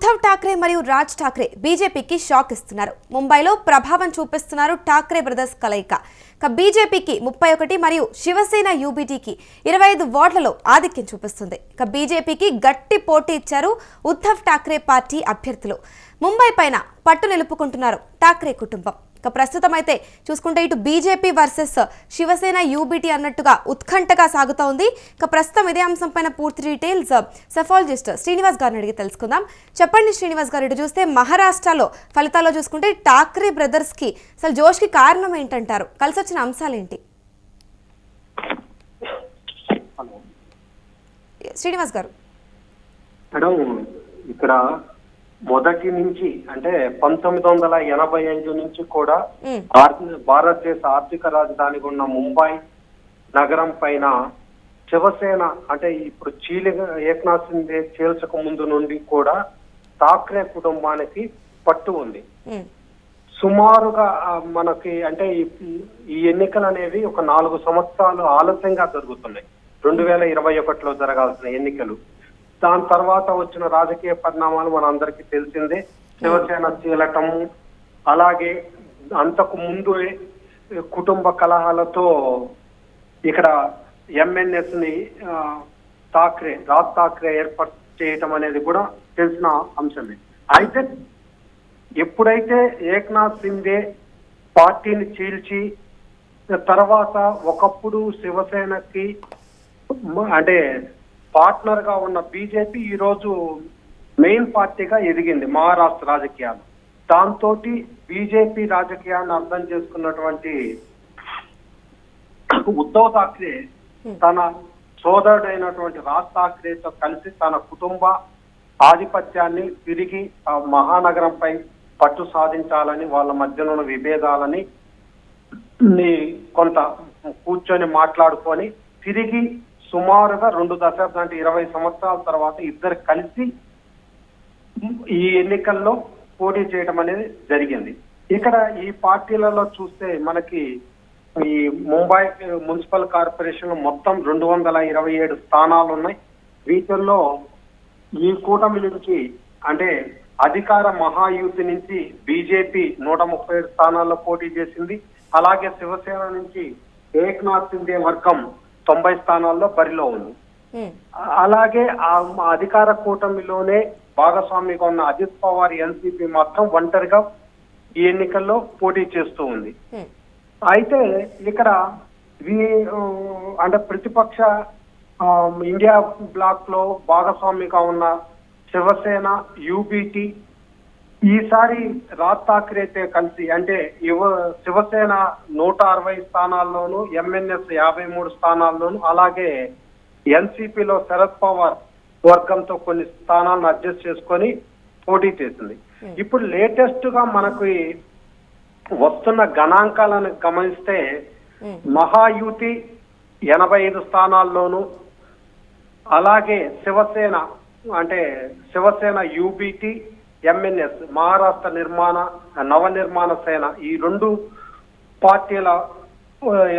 ఉద్ధవ్ ఠాక్రే మరియు రాజ్ ఠాక్రే బీజేపీకి షాక్ ఇస్తున్నారు. ముంబైలో ప్రభావం చూపిస్తున్నారు ఠాక్రే బ్రదర్స్ కలయిక. బీజేపీకి 31 మరియు శివసేన యూబీటీకి 25 వార్డులలో ఆధిక్యం చూపిస్తుంది. బీజేపీకి గట్టి పోటీ ఇచ్చారు ఉద్ధవ్ ఠాక్రే పార్టీ అభ్యర్థులు. ముంబై పైన పట్టు నిలుపుకుంటున్నారు ఠాక్రే కుటుంబం. ప్రస్తుతం అయితే చూసుకుంటే ఇటు బీజేపీ వర్సెస్ శివసేన యూబీటీ అన్నట్టుగా ఉత్కంఠగా సాగుతోంది. ప్రస్తుతం ఇదే అంశం పైన పూర్తి డీటెయిల్స్ సెఫాలజిస్ట్ శ్రీనివాస్ గారిని అడిగి తెలుసుకుందాం. చెప్పండి శ్రీనివాస్ గారు, ఇటు చూస్తే మహారాష్ట్రలో ఫలితాల్లో చూసుకుంటే ఠాక్రే బ్రదర్స్ కి అసలు జోష్ కి కారణం ఏంటంటారు? కలిసి వచ్చిన అంశాలు ఏంటి? శ్రీనివాస్ గారు, ఇక్కడ మొదటి నుంచి అంటే 1985 నుంచి కూడా భారతదేశ ఆర్థిక రాజధానిగా ఉన్న ముంబై నగరం పైన శివసేన అంటే ఇప్పుడు ఏక్నాథ్ సింధే చీల్చక ముందు నుండి కూడా ఠాక్రే కుటుంబానికి పట్టు ఉంది. సుమారుగా మనకి అంటే ఈ ఎన్నికలు అనేవి ఒక 4 సంవత్సరాలు ఆలస్యంగా జరుగుతున్నాయి. 2021లో జరగాల్సిన ఎన్నికలు. దాని తర్వాత వచ్చిన రాజకీయ పరిణామాలు మన అందరికీ తెలిసిందే. శివసేన చీలటము, అలాగే అంతకు ముందు కుటుంబ కలహాలతో ఇక్కడ ఎంఎన్ఎస్ ని రాజ్ ఠాక్రే ఏర్పాటు చేయటం అనేది కూడా తెలిసిన అంశమే. అయితే ఎప్పుడైతే ఏక్నాథ్ సింధే పార్టీని చీల్చి తర్వాత ఒకప్పుడు శివసేనకి అంటే పార్ట్నర్ గా ఉన్న బీజేపీ ఈ రోజు మెయిన్ పార్టీగా ఎదిగింది మహారాష్ట్ర రాజకీయాలు. దాంతో బీజేపీ రాజకీయాన్ని అర్థం చేసుకున్నటువంటి ఉద్ధవ్ ఠాక్రే తన సోదరుడైనటువంటి రాజ్ ఠాక్రేతో కలిసి తన కుటుంబ ఆధిపత్యాన్ని తిరిగి మహానగరంపై పట్టు సాధించాలని, వాళ్ళ మధ్యలో ఉన్న విభేదాలని కొంత కూర్చొని మాట్లాడుకొని తిరిగి సుమారుగా 2 దశాబ్దాలు అంటే 20 సంవత్సరాల తర్వాత ఇద్దరు కలిసి ఈ ఎన్నికల్లో పోటీ చేయడం అనేది జరిగింది. ఇక్కడ ఈ పార్టీలలో చూస్తే మనకి ఈ ముంబై మున్సిపల్ కార్పొరేషన్ లో మొత్తం 227 స్థానాలు ఉన్నాయి. వీటిల్లో ఈ కూటమి నుంచి అంటే అధికార మహాయుతి నుంచి బీజేపీ 137 స్థానాల్లో పోటీ చేసింది. అలాగే శివసేన నుంచి ఏక్నాథ్ సింధే వర్గం 90 స్థానాల్లో బరిలో ఉంది. అలాగే ఆ అధికార కూటమిలోనే భాగస్వామిగా ఉన్న అజిత్ పవార్ ఎన్సీపీ మాత్రం ఒంటరిగా ఈ ఎన్నికల్లో పోటీ చేస్తూ ఉంది. అయితే ఇక్కడ అంటే ప్రతిపక్ష ఇండియా బ్లాక్ లో భాగస్వామిగా ఉన్న శివసేన యూబీటీ ఈసారి రాజ్ ఠాక్రేతో కలిసి అంటే శివసేన 160 స్థానాల్లోనూ, ఎంఎన్ఎస్ 53 స్థానాల్లోనూ, అలాగే ఎన్సీపీలో శరద్ పవార్ వర్గంతో కొన్ని స్థానాలను అడ్జస్ట్ చేసుకొని పోటీ చేసింది. ఇప్పుడు లేటెస్ట్ గా మనకి వస్తున్న గణాంకాలను గమనిస్తే మహాయుతి 85 స్థానాల్లోనూ, అలాగే శివసేన యూబీటీ, ఎంఎన్ఎస్ మహారాష్ట్ర నవనిర్మాణ సేన ఈ 2 పార్టీల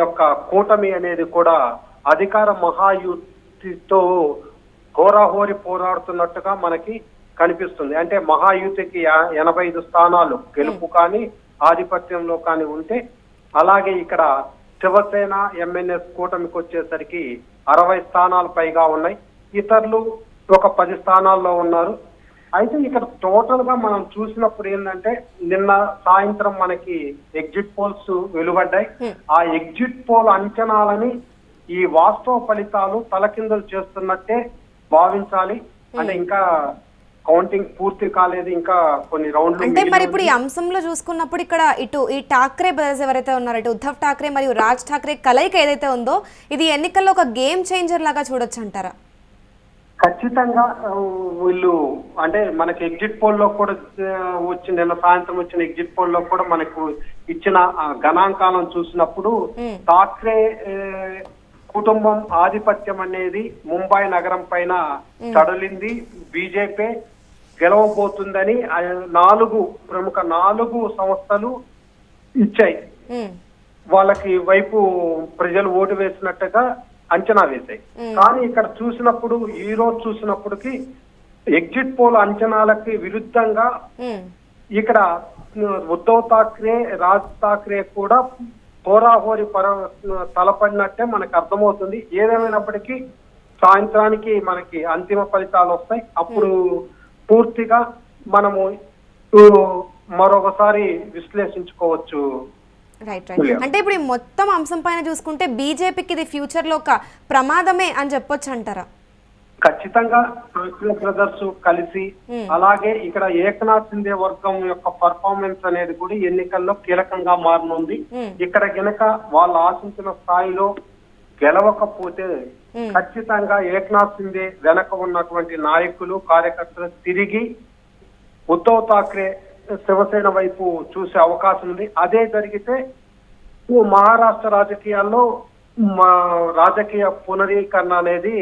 యొక్క కూటమి అనేది కూడా అధికార మహాయుతితో హోరాహోరి పోరాడుతున్నట్టుగా మనకి కనిపిస్తుంది. అంటే మహాయుతికి 85 స్థానాలు గెలుపు కానీ ఆధిపత్యంలో కానీ ఉంటే, అలాగే ఇక్కడ శివసేన ఎంఎన్ఎస్ కూటమికి వచ్చేసరికి 60 స్థానాలు పైగా ఉన్నాయి. ఇతరులు ఒక 10 స్థానాల్లో ఉన్నారు. అయితే ఇక్కడ టోటల్ గా మనం చూసినప్పుడు ఏంటంటే నిన్న సాయంత్రం మనకి ఎగ్జిట్ పోల్స్ వెలువడ్డాయి. ఆ ఎగ్జిట్ పోల్ అంచనాలని ఈ వాస్తవ ఫలితాలు తలకిందులు చేస్తున్నట్టే భావించాలి. అంటే ఇంకా కౌంటింగ్ పూర్తి కాలేదు, ఇంకా కొన్ని రౌండ్లు. అంటే మరి ఇప్పుడు ఈ అంశంలో చూసుకున్నప్పుడు ఇక్కడ ఇటు ఈ ఠాక్రే బ్రదర్స్ ఎవరైతే ఉన్నారో, ఇటు ఉద్ధవ్ ఠాక్రే మరియు రాజ్ ఠాక్రే కలయిక ఏదైతే ఉందో ఇది ఎన్నికల్లో ఒక గేమ్ చేంజర్ లాగా చూడొచ్చు అంటారా? ఖచ్చితంగా వీళ్ళు అంటే మనకి ఎగ్జిట్ పోల్ లో కూడా నిన్న సాయంత్రం వచ్చిన ఎగ్జిట్ పోల్ లో కూడా మనకు ఇచ్చిన గణాంకాలను చూసినప్పుడు ఠాక్రే కుటుంబం ఆధిపత్యం అనేది ముంబై నగరం పైన తడలింది. బీజేపీ గెలవబోతుందని 4 సంస్థలు ఇచ్చాయి. వాళ్ళకి వైపు ప్రజలు ఓటు వేసినట్టుగా అంచనా వేశాయి. కానీ ఇక్కడ చూసినప్పుడు ఈ రోజు చూసినప్పటికీ ఎగ్జిట్ పోల్ అంచనాలకి విరుద్ధంగా ఇక్కడ ఉద్ధవ్ ఠాక్రే, రాజ్ ఠాక్రే కూడా హోరాహోరి తలపడినట్టే మనకు అర్థమవుతుంది. ఏదేమైనప్పటికీ సాయంత్రానికి మనకి అంతిమ ఫలితాలు వస్తాయి. అప్పుడు పూర్తిగా మనము మరొకసారి విశ్లేషించుకోవచ్చు. రైట్. అంటే ఇప్పుడు ఈ మొత్తం అంశం పైన చూసుకుంటే బీజేపీకి ఇది ఫ్యూచర్ లో ఒక ప్రమాదమే అని చెప్పొచ్చు అంటారా? ఖచ్చితంగా ఠాక్రే బ్రదర్స్ కలిసి, అలాగే ఇక్కడ ఏకనాథ్ సింధే వర్గం యొక్క పర్ఫార్మెన్స్ అనేది కూడా ఎన్నికల్లో కీలకంగా మారనుంది. ఇక్కడ గనక వాళ్ళు ఆశించిన స్థాయిలో గెలవకపోతే ఖచ్చితంగా ఏకనాథ్ సింధే వెనక ఉన్నటువంటి నాయకులు, కార్యకర్తలు తిరిగి ఉద్ధవ్ ఠాక్రే శివసేన వైపు చూసే అవకాశం ఉంది. అదే జరిగితే మహారాష్ట్ర రాజకీయాల్లో రాజకీయ పునరీకరణ అనేది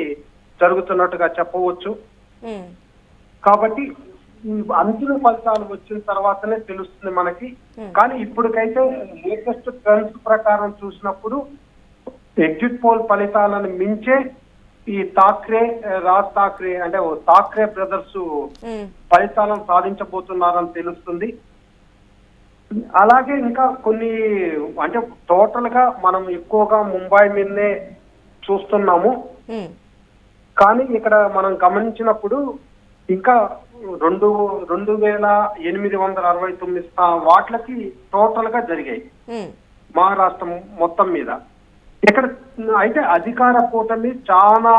జరుగుతున్నట్టుగా చెప్పవచ్చు. కాబట్టి అంతిమ ఫలితాలు వచ్చిన తర్వాతనే తెలుస్తుంది మనకి. కానీ ఇప్పటికైతే లేటెస్ట్ ట్రెండ్స్ ప్రకారం చూసినప్పుడు ఎగ్జిట్ పోల్ ఫలితాలను మించే ఈ ఠాక్రే, రాజ్ ఠాక్రే అంటే ఠాక్రే బ్రదర్స్ ఫలితాలను సాధించబోతున్నారని తెలుస్తుంది. అలాగే ఇంకా కొన్ని అంటే టోటల్ గా మనం ఎక్కువగా ముంబై మీదనే చూస్తున్నాము. కానీ ఇక్కడ మనం గమనించినప్పుడు ఇంకా 2,869 వాట్లకి టోటల్ గా జరిగాయి మహారాష్ట్ర మొత్తం మీద. ఇక్కడ అయితే అధికార కూటమి చాలా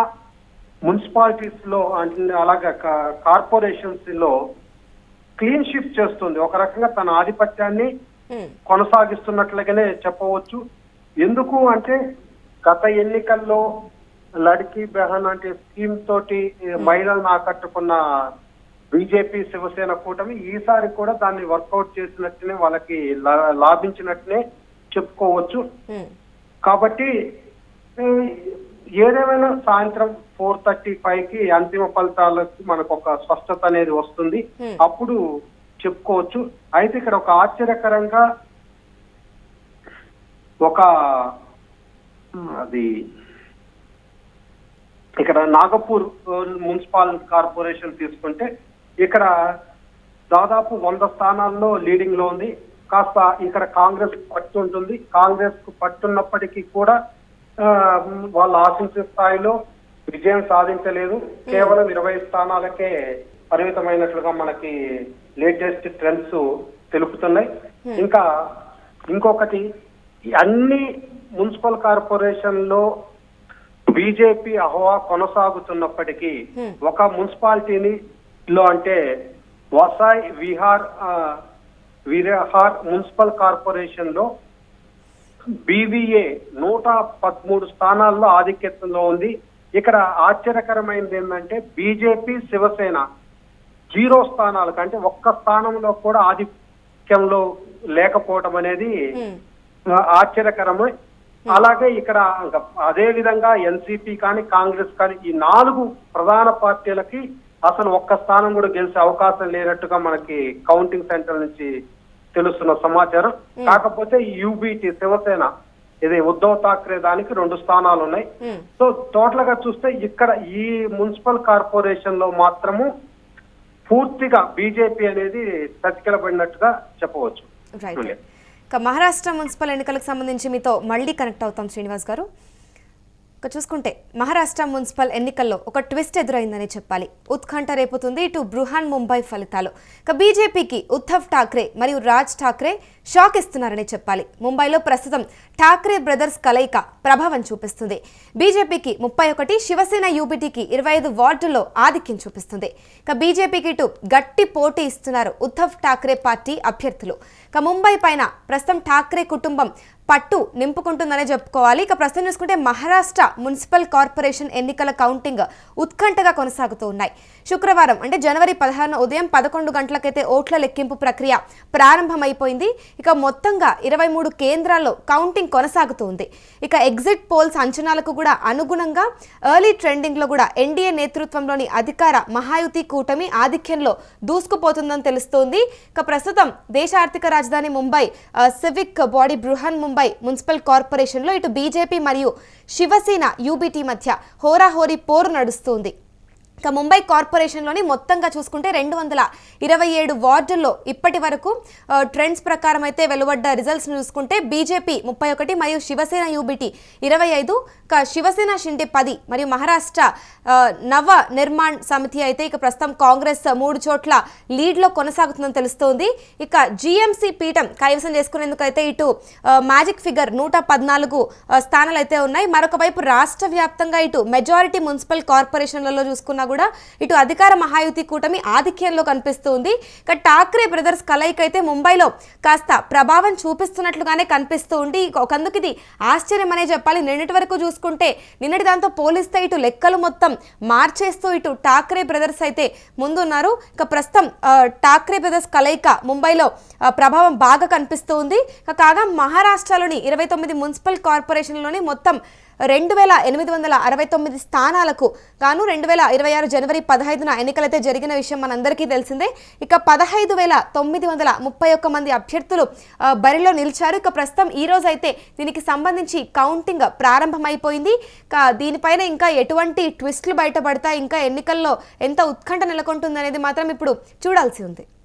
మున్సిపాలిటీస్ లో అంటే అలాగే కార్పొరేషన్స్ లో క్లీన్ షిఫ్ట్ చేస్తుంది. ఒక రకంగా తన ఆధిపత్యాన్ని కొనసాగిస్తున్నట్లుగానే చెప్పవచ్చు. ఎందుకు అంటే గత ఎన్నికల్లో లడ్కీ బెహన్ అంటే స్కీమ్ తోటి మహిళలను ఆకట్టుకున్న బీజేపీ శివసేన కూటమి ఈసారి కూడా దాన్ని వర్కౌట్ చేసినట్టునే వాళ్ళకి లాభించినట్టునే చెప్పుకోవచ్చు. కాబట్టి ఏదేమైనా సాయంత్రం 4:35కి అంతిమ ఫలితాలకి మనకు ఒక స్పష్టత అనేది వస్తుంది. అప్పుడు చెప్పుకోవచ్చు. అయితే ఇక్కడ ఒక ఆశ్చర్యకరంగా ఇక్కడ నాగపూర్ మున్సిపల్ కార్పొరేషన్ తీసుకుంటే ఇక్కడ దాదాపు 100 స్థానాల్లో లీడింగ్ లో ఉంది. కాస్త ఇక్కడ కాంగ్రెస్ పట్టు ఉంటుంది. కాంగ్రెస్ కు పట్టున్నప్పటికీ కూడా వాళ్ళు ఆశించే స్థాయిలో విజయం సాధించలేదు. కేవలం 20 స్థానాలకే పరిమితమైనట్లుగా మనకి లేటెస్ట్ ట్రెండ్స్ తెలుపుతున్నాయి. ఇంకా ఇంకొకటి, అన్ని మున్సిపల్ కార్పొరేషన్ లో బీజేపీ అహవా కొనసాగుతున్నప్పటికీ ఒక మున్సిపాలిటీని లో అంటే వసాయ్ విహార్ మున్సిపల్ కార్పొరేషన్ లో బీవీఏ 113 స్థానాల్లో ఆధిక్యతలో ఉంది. ఇక్కడ ఆశ్చర్యకరమైనది ఏంటంటే బీజేపీ శివసేన 0 స్థానాలకు అంటే ఒక్క స్థానంలో కూడా ఆధిక్యంలో లేకపోవడం అనేది ఆశ్చర్యకరమే. అలాగే ఇక్కడ అదే విధంగా ఎన్సీపీ కానీ కాంగ్రెస్ కానీ ఈ 4 ప్రధాన పార్టీలకి అసలు ఒక్క స్థానం కూడా గెలిచే అవకాశం లేనట్టుగా మనకి కౌంటింగ్ సెంటర్ నుంచి తెలుస్తున్న సమాచారం. కాకపోతే యూబీటీ శివసేన ఇది ఉద్ధవ్ ఠాక్రే దానికి 2 స్థానాలు ఉన్నాయి. సో టోటల్ గా చూస్తే ఇక్కడ ఈ మున్సిపల్ కార్పొరేషన్ లో మాత్రము పూర్తిగా బీజేపీ అనేది చతికిలబడినట్టుగా చెప్పవచ్చు. మహారాష్ట్ర మున్సిపల్ ఎన్నికలకు సంబంధించి మీతో మళ్ళీ కనెక్ట్ అవుతాం శ్రీనివాస్ గారు. చూసుకుంటే మహారాష్ట్ర మున్సిపల్ ఎన్నికల్లో ఒక ట్విస్ట్ ఎదురైందని చెప్పాలి. ఉత్కంఠ రేపుతుంది ఇటు బృహన్ ముంబై ఫలితాలు. బీజేపీకి ఉద్ధవ్ ఠాక్రే మరియు రాజ్ ఠాక్రే షాక్ ఇస్తున్నారని చెప్పాలి. ముంబైలో ప్రస్తుతం ఠాక్రే బ్రదర్స్ కలయిక ప్రభావం చూపిస్తుంది. బీజేపీకి 31, శివసేన యూబీటీకి 25 వార్డుల్లో ఆధిక్యం చూపిస్తుంది. బీజేపీకి ఇటు గట్టి పోటీ ఇస్తున్నారు ఉద్ధవ్ ఠాక్రే పార్టీ అభ్యర్థులు. ముంబై పైన ప్రస్తుతం ఠాక్రే కుటుంబం పట్టు నింపుకుంటుందనే చెప్పుకోవాలి. ప్రస్తుతం చూసుకుంటే మహారాష్ట్ర మున్సిపల్ కార్పొరేషన్ ఎన్నికల కౌంటింగ్ ఉత్కంఠగా కొనసాగుతూ ఉన్నాయి. శుక్రవారం అంటే జనవరి 16 ఉదయం 11 గంటలకైతే ఓట్ల లెక్కింపు ప్రక్రియ ప్రారంభమైపోయింది. మొత్తంగా 23 కేంద్రాల్లో కౌంటింగ్ కొనసాగుతూ ఉంది. ఎగ్జిట్ పోల్స్ అంచనాలకు కూడా అనుగుణంగా ఎర్లీ ట్రెండింగ్ లో కూడా ఎన్డీఏ నేతృత్వంలోని అధికార మహాయుతి కూటమి ఆధిక్యంలో దూసుకుపోతుందని తెలుస్తోంది. ప్రస్తుతం దేశ ఆర్థిక రాజధాని Mumbai civic body Brihan Mumbai municipal corporation లో ఇటు బీజేపీ మరియు శివసేన యూబీటీ మధ్య హోరాహోరీ పోరు నడుస్తుంది. ఇక ముంబై కార్పొరేషన్లోని మొత్తంగా చూసుకుంటే 227 వార్డుల్లో ఇప్పటి వరకు ట్రెండ్స్ ప్రకారం అయితే వెలువడ్డ రిజల్ట్స్ను చూసుకుంటే బీజేపీ 31 మరియు శివసేన యూబీటీ 25, ఇక శివసేన షిండే 10 మరియు మహారాష్ట్ర నవ నిర్మాణ్ సమితి అయితే ఇక ప్రస్తుతం కాంగ్రెస్ 3 చోట్ల లీడ్లో కొనసాగుతుందని తెలుస్తోంది. ఇక జీఎంసీ పీఠం కైవసం చేసుకునేందుకైతే ఇటు మ్యాజిక్ ఫిగర్ 114 స్థానాలు అయితే ఉన్నాయి. మరొక వైపు రాష్ట్ర వ్యాప్తంగా ఇటు మెజారిటీ మున్సిపల్ కార్పొరేషన్లలో చూసుకున్నా కూడా ఇటు అధికార మహాయుతి కూటమి ఆధిక్యంలో కనిపిస్తుంది. ఇక ఠాక్రే బ్రదర్స్ కలయిక అయితే ముంబైలో కాస్త ప్రభావం చూపిస్తున్నట్లుగానే కనిపిస్తూ ఉంది. ఒకందుకు ఇది ఆశ్చర్యం అనే చెప్పాలి. నిన్నటి వరకు చూసుకుంటే నిన్నటి దాంతో పోలిస్తే ఇటు లెక్కలు మొత్తం మార్చేస్తూ ఇటు ఠాక్రే బ్రదర్స్ అయితే ముందున్నారు. ఇక ప్రస్తుతం ఠాక్రే బ్రదర్స్ కలయిక ముంబైలో ప్రభావం బాగా కనిపిస్తూ ఉంది. కాగా మహారాష్ట్రలోని 29 మున్సిపల్ కార్పొరేషన్లోని మొత్తం 2869 స్థానాలకు గాను 2026 జనవరి 15న ఎన్నికలైతే జరిగిన విషయం మనందరికీ తెలిసిందే. ఇక 15,931 మంది అభ్యర్థులు బరిలో నిలిచారు. ఇక ప్రస్తుతం ఈ రోజు అయితే దీనికి సంబంధించి కౌంటింగ్ ప్రారంభమైపోయింది. దీనిపైన ఇంకా ఎటువంటి ట్విస్టులు బయటపడతాయి, ఇంకా ఎన్నికల్లో ఎంత ఉత్కంఠ నెలకొంటుంది అనేది మాత్రం ఇప్పుడు చూడాల్సి ఉంది.